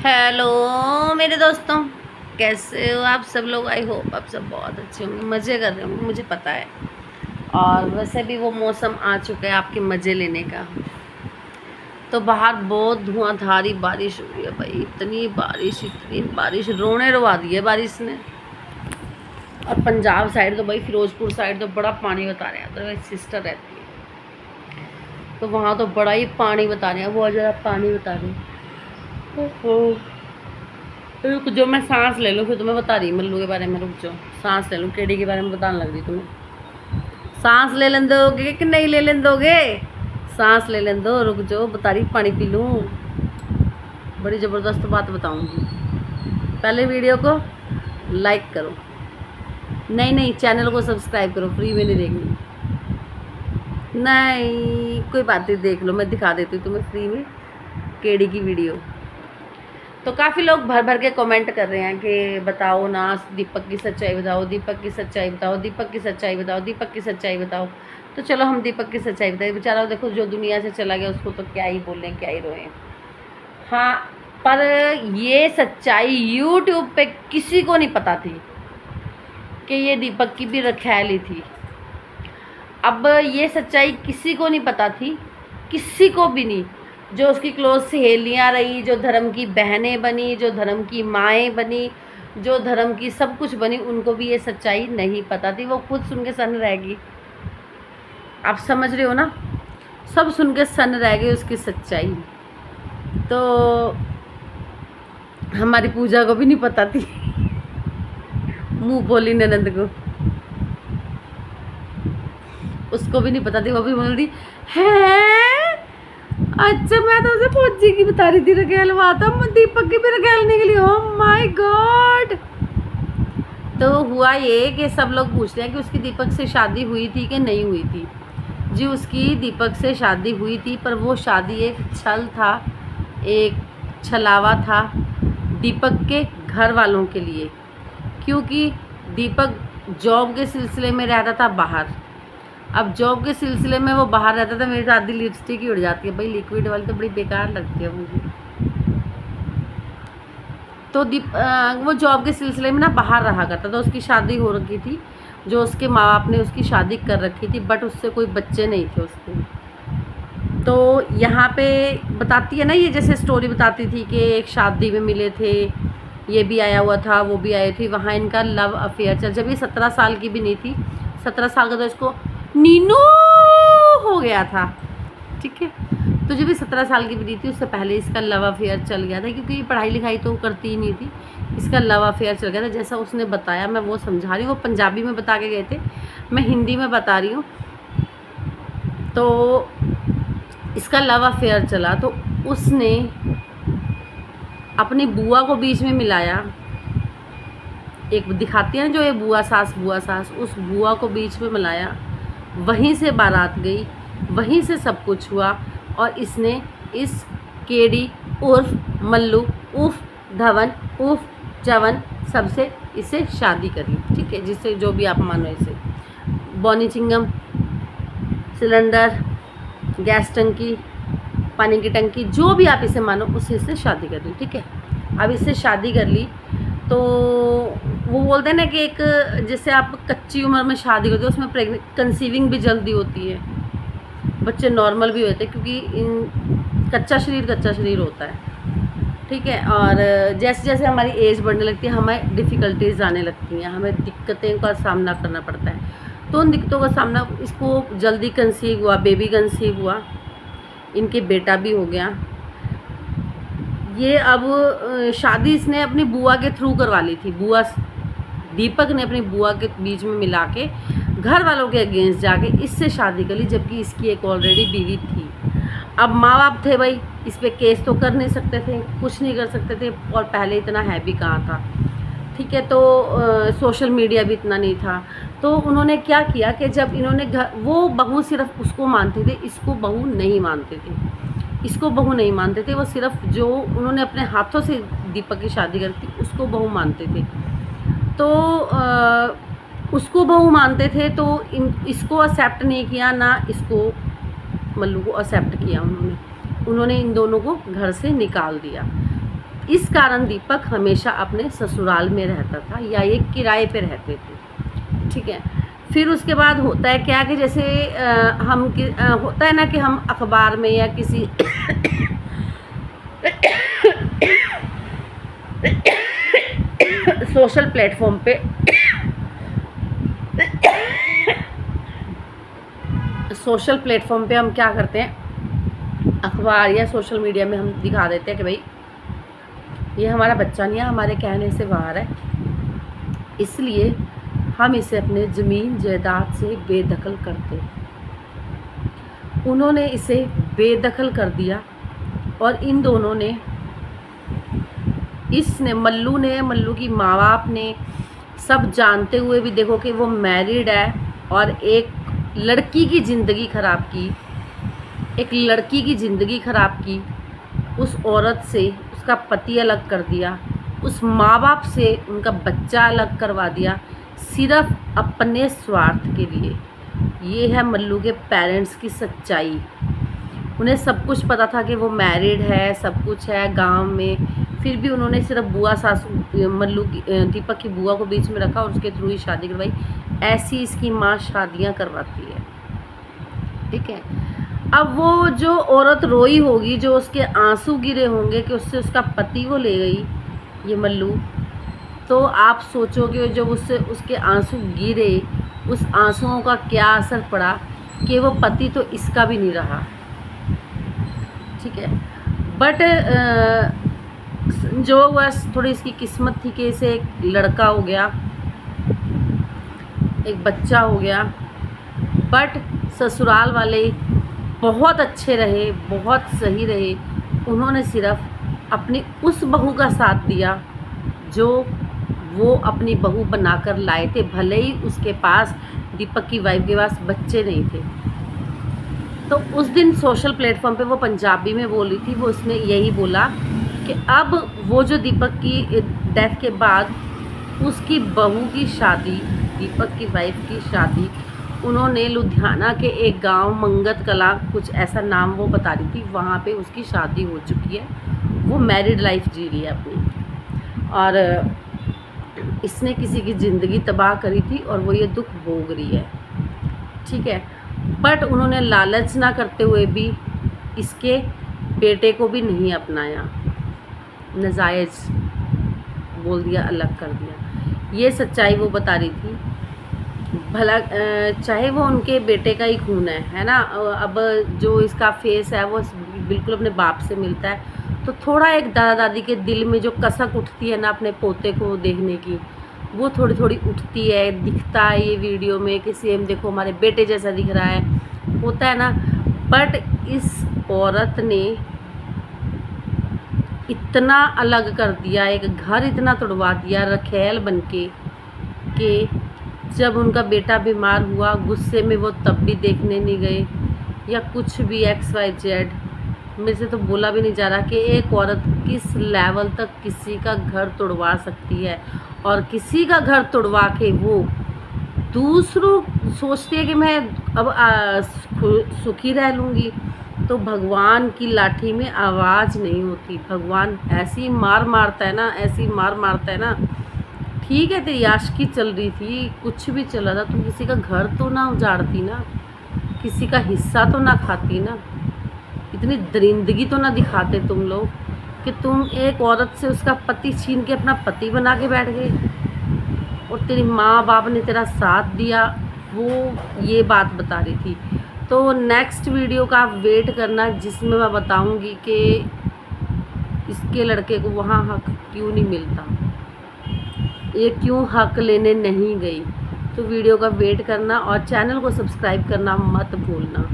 Hello मेरे दोस्तों, कैसे हो आप सब लोग। आई होप आप सब बहुत अच्छे होंगे, मज़े कर रहे होंगे, मुझे पता है। और वैसे भी वो मौसम आ चुका है आपके मज़े लेने का। तो बाहर बहुत धुआंधारी बारिश हो रही है भाई, इतनी बारिश रोने रुला दी है बारिश ने। और पंजाब साइड तो भाई, फिरोजपुर साइड तो बड़ा पानी बता रहे हैं। तो मेरी सिस्टर रहती है तो वहाँ तो बड़ा ही पानी बता रहे हैं, बहुत ज़्यादा पानी बता रहे हैं। रुक जो, मैं सांस ले लूँ फिर तुम्हें बता रही मल्लू के बारे में। रुक जाओ, सांस ले लूँ, केडी के बारे में बताने लग रही तुम्हें। सांस ले लें दोगे कि नहीं ले लें दोगे? सांस ले लें दो, रुक जाओ, बता रही, पानी पी लूँ। बड़ी ज़बरदस्त बात बताऊँगी। पहले वीडियो को लाइक करो, नहीं चैनल को सब्सक्राइब करो, फ्री में नहीं देखनी। नहीं कोई बात नहीं, देख लो, मैं दिखा देती हूँ तुम्हें फ्री में केडी की वीडियो। तो काफ़ी लोग भर भर के कमेंट कर रहे हैं कि बताओ ना, दीपक की सच्चाई बताओ, दीपक की सच्चाई बताओ, दीपक की सच्चाई बताओ, दीपक की सच्चाई बताओ। तो चलो हम दीपक की सच्चाई बताएं। बेचारा देखो, जो दुनिया से चला गया उसको तो क्या ही बोलें, क्या ही रोएं। हाँ, पर ये सच्चाई यूट्यूब पे किसी को नहीं पता थी कि ये दीपक की भी रखैली थी। अब ये सच्चाई किसी को नहीं पता थी, किसी को भी नहीं। जो उसकी क्लोज सहेलियाँ रही, जो धर्म की बहनें बनी, जो धर्म की माएँ बनी, जो धर्म की सब कुछ बनी, उनको भी ये सच्चाई नहीं पता थी। वो खुद सुन के सन रह गई। आप समझ रहे हो ना, सब सुन के सन रह गए उसकी सच्चाई। तो हमारी पूजा को भी नहीं पता थी, मुँह बोली ननद को, उसको भी नहीं पता थी। वो भी बोल रही है अच्छा, मैं तो उसे फौजी की बता रही थी, रखेल हुआ था, दीपक की भी रखेल निकली। Oh my God. तो हुआ ये कि सब लोग पूछ रहे हैं कि उसकी दीपक से शादी हुई थी कि नहीं हुई थी। जी, उसकी दीपक से शादी हुई थी, पर वो शादी एक छल था, एक छलावा था दीपक के घर वालों के लिए। क्योंकि दीपक जॉब के सिलसिले में रहता था बाहर। अब जॉब के सिलसिले में वो बाहर रहता था, मेरी तो आधी लिपस्टिक ही उड़ जाती है भाई, लिक्विड वाली तो बड़ी बेकार लगती है मुझे। तो वो जॉब के सिलसिले में ना बाहर रहा करता था। उसकी शादी हो रखी थी, जो उसके माँ बाप ने उसकी शादी कर रखी थी, बट उससे कोई बच्चे नहीं थे उसके। तो यहाँ पे बताती है ना, ये जैसे स्टोरी बताती थी कि एक शादी में मिले थे, ये भी आया हुआ था, वो भी आए थे, वहाँ इनका लव अफेयर चल। जब ये 17 साल की भी नहीं थी, 17 साल का तो इसको नीनू हो गया था, ठीक है। तो जब भी 17 साल की भी थी, उससे पहले इसका लव अफेयर चल गया था। क्योंकि ये पढ़ाई लिखाई तो करती ही नहीं थी, इसका लव अफेयर चल गया था। जैसा उसने बताया, मैं वो समझा रही हूँ। वो पंजाबी में बता के गए थे, मैं हिंदी में बता रही हूँ। तो इसका लव अफेयर चला, तो उसने अपनी बुआ को बीच में मिलाया। एक दिखाती है ना, जो ये बुआ सास, उस बुआ को बीच में मिलाया। वहीं से बारात गई, वहीं से सब कुछ हुआ। और इसने इस केडी उर्फ मल्लू उर्फ धवन उर्फ जवन सबसे इससे शादी करी, ठीक है। जिससे जो भी आप मानो, इसे बॉनी चिंगम, सिलेंडर, गैस टंकी, पानी की टंकी, जो भी आप इसे मानो, उससे इससे शादी कर ली, ठीक है। अब इससे शादी कर ली तो वो बोलते हैं ना कि एक, जैसे आप कच्ची उम्र में शादी करते हो, उसमें कंसीविंग भी जल्दी होती है, बच्चे नॉर्मल भी होते हैं, क्योंकि कच्चा शरीर होता है, ठीक है। और जैसे जैसे हमारी एज बढ़ने लगती है, हमें डिफ़िकल्टीज आने लगती हैं, हमें दिक्कतें का सामना करना पड़ता है। तो उन दिक्कतों का सामना, इसको जल्दी कंसीव हुआ, बेबी कंसीव हुआ, इनके बेटा भी हो गया। ये अब शादी इसने अपनी बुआ के थ्रू करवा ली थी। बुआ, दीपक ने अपनी बुआ के बीच में मिला के घर वालों के अगेंस्ट जाके इससे शादी कर ली, जबकि इसकी एक ऑलरेडी बीवी थी। अब माँ बाप थे भाई, इस पर केस तो कर नहीं सकते थे, कुछ नहीं कर सकते थे, और पहले इतना है भी कहाँ था, ठीक है। तो सोशल मीडिया भी इतना नहीं था। तो उन्होंने क्या किया कि जब इन्होंने वो बहू सिर्फ उसको मानते थे, इसको बहू नहीं मानते थे, इसको बहू नहीं मानते थे। वो सिर्फ जो उन्होंने अपने हाथों से दीपक की शादी करी थी, उसको बहू मानते थे। तो उसको बहू मानते थे, तो इसको एक्सेप्ट नहीं किया, ना इसको मल्लू को एक्सेप्ट किया उन्होंने इन दोनों को घर से निकाल दिया। इस कारण दीपक हमेशा अपने ससुराल में रहता था या ये किराए पे रहते थे। ठीक है, फिर उसके बाद होता है क्या कि जैसे होता है ना कि हम अखबार में या किसी सोशल प्लेटफॉर्म पे हम क्या करते हैं, अखबार या सोशल मीडिया में हम दिखा देते हैं कि भाई ये हमारा बच्चा नहीं है, हमारे कहने से बाहर है, इसलिए हम इसे अपने ज़मीन जायदाद से बेदखल करते हैं। उन्होंने इसे बेदखल कर दिया और इन दोनों ने, मल्लू की माँ बाप ने सब जानते हुए भी, देखो कि वो मैरिड है और एक लड़की की ज़िंदगी ख़राब की, उस औरत से उसका पति अलग कर दिया, उस माँ बाप से उनका बच्चा अलग करवा दिया, सिर्फ अपने स्वार्थ के लिए। ये है मल्लू के पेरेंट्स की सच्चाई। उन्हें सब कुछ पता था कि वो मैरिड है, सब कुछ है गांव में, फिर भी उन्होंने सिर्फ बुआ सासू दीपक की बुआ को बीच में रखा और उसके थ्रू ही शादी करवाई। ऐसी इसकी माँ शादियां करवाती है। ठीक है, अब वो जो औरत रोई होगी, जो उसके आंसू गिरे होंगे कि उससे उसका पति वो ले गई ये मल्लू, तो आप सोचोगे जब उसके आंसू गिरे, उस आंसुओं का क्या असर पड़ा कि वो पति तो इसका भी नहीं रहा। ठीक है, बट जो हुआ, थोड़ी इसकी किस्मत थी कि इसे एक लड़का हो गया, एक बच्चा हो गया। बट ससुराल वाले बहुत अच्छे रहे, बहुत सही रहे। उन्होंने सिर्फ अपनी उस बहू का साथ दिया जो वो अपनी बहू बनाकर लाए थे, भले ही उसके पास, दीपक की वाइफ के पास बच्चे नहीं थे। तो उस दिन सोशल प्लेटफॉर्म पे वो पंजाबी में बोल रही थी, वो उसने यही बोला कि अब वो जो दीपक की डेथ के बाद उसकी बहू की शादी, दीपक की वाइफ की शादी, उन्होंने लुधियाना के एक गांव मंगत कला, कुछ ऐसा नाम वो बता रही थी, वहाँ पे उसकी शादी हो चुकी है। वो मैरिड लाइफ जी रही है अपनी, और इसने किसी की ज़िंदगी तबाह करी थी और वो ये दुख भोग रही है। ठीक है, बट उन्होंने लालच ना करते हुए भी इसके बेटे को भी नहीं अपनाया, नाजायज़ बोल दिया, अलग कर दिया। ये सच्चाई वो बता रही थी। भला चाहे वो उनके बेटे का ही खून है ना, अब जो इसका फेस है वो बिल्कुल अपने बाप से मिलता है, तो थोड़ा एक दादा दादी के दिल में जो कसक उठती है ना अपने पोते को देखने की, वो थोड़ी थोड़ी उठती है। दिखता है ये वीडियो में कि सेम देखो हमारे बेटे जैसा दिख रहा है, होता है ना। बट इस औरत ने इतना अलग कर दिया, एक घर इतना तोड़वा दिया रखेल बनके, कि जब उनका बेटा बीमार हुआ गुस्से में वो तब भी देखने नहीं गए या कुछ भी XYZ। मेरे से तो बोला भी नहीं जा रहा कि एक औरत किस लेवल तक किसी का घर तोड़वा सकती है, और किसी का घर तोड़वा के वो दूसरों सोचती है कि मैं अब सुखी रह लूँगी। तो भगवान की लाठी में आवाज़ नहीं होती, भगवान ऐसी मार मारता है ना, ऐसी मार मारता है ना। ठीक है, तेरी आशिकी चल रही थी, कुछ भी चल रहा था, तुम किसी का घर तो ना उजाड़ती ना, किसी का हिस्सा तो ना खाती ना, इतनी दरिंदगी तो ना दिखाते तुम लोग कि तुम एक औरत से उसका पति छीन के अपना पति बना के बैठ गए, और तेरी माँ बाप ने तेरा साथ दिया। वो ये बात बता रही थी। तो नेक्स्ट वीडियो का आप वेट करना, जिसमें मैं बताऊंगी कि इसके लड़के को वहाँ हक क्यों नहीं मिलता, ये क्यों हक लेने नहीं गई। तो वीडियो का वेट करना और चैनल को सब्सक्राइब करना मत भूलना।